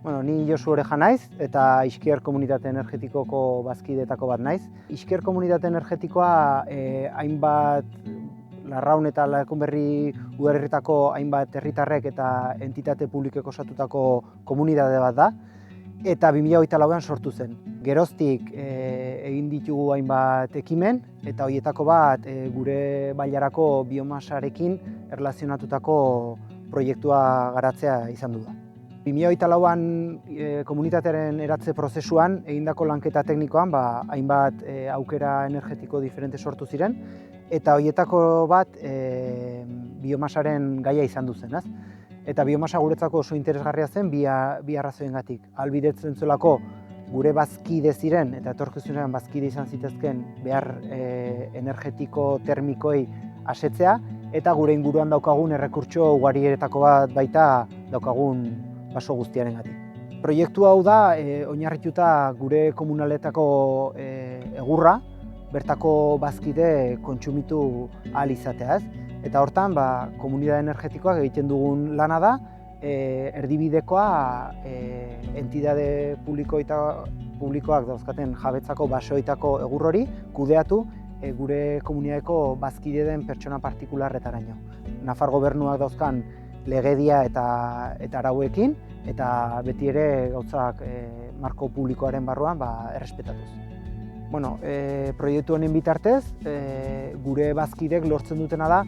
Bueno, ni Josu Oreja naiz eta Iskier Komunitate Energetikoko bazkideetako bat naiz. Iskier Komunitate Energetikoa hainbat Larraun eta Lekunberri udalerritako hainbat herritarrek eta entitate publikoek osatutako komunitate bat da eta 2024an sortu zen. Geroztik egin ditugu hainbat ekimen eta horietako bat gure bailarako biomasarekin erlazionatutako proiektua garatzea izan du da. 2024an komunitatearen eratze prozesuan egindako lanketa teknikoan hainbat aukera energetiko diferente sortu ziren eta horietako bat biomasaren gaia izan du zen. Eta biomasa guretzako oso interesgarria zen bi arrazoiengatik. Ahalbidetzen zuelako gure bazkide ziren eta etorkizunean bazkide izan zitezkeen behar energetiko termikoei asetzea eta gure inguruan daukagun errekurtso ugarietako bat baita daukagun baso guztiarengatik. Proiektu hau da oinarrituta gure komunaletako egurra bertako bazkide kontsumitu ahal izatea, Eta hortan, komunitate energetikoak egiten dugun lana da, erdibidekoa entitate publikoak dauzkaten jabetzako basoitako egur hori kudeatu gure komunitateko bazkide den pertsona partikularretaraino. Nafar gobernuak dauzkan legedia eta arauekin eta beti ere gauzak marko publikoaren barruan errespetatuz. Proiektu honen bitartez, gure bazkidek lortzen dutena da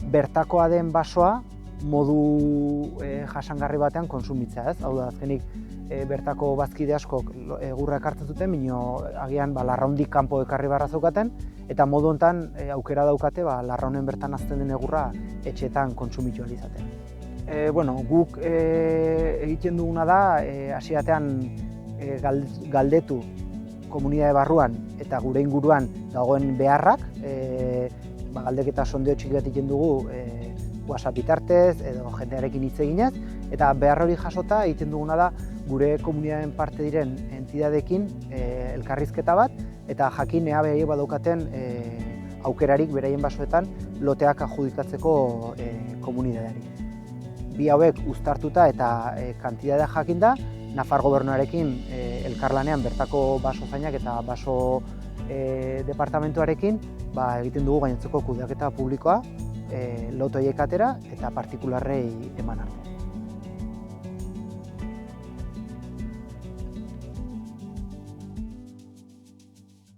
bertakoa den basoa modu jasangarri batean kontsumitzea. Hau da, azkenik bertako bazkide askok egurra ekartzen zuten, baina agian Larraundik kanpo ekarri beharra zeukaten, eta modu honetan aukera daukate Larraunen bertan hazten den egurra etxeetan kontsumitu ahal izaten. Guk egiten duguna da, hasieratean galdetu komunitate barruan eta gure inguruan dagoen beharrak, galdeketa sondeo txiki bat egiten dugu WhatsApp bitartez edo jendearekin hitz eginez, eta behar hori jasota egiten duguna da gure komunitateen parte diren entitateekin elkarrizketa bat eta jakin ea behaiek badaukaten aukerarik beraien basoetan loteak adjudikatzeko komunitateari. Bi hauek uztartuta eta kantitatea jakinda, Nafar gobernuarekin elkarlanean bertako basozainak eta baso departamentuarekin egiten dugu gainontzeko kudeaketa publikoa loto horiek atera eta partikularrei eman arte.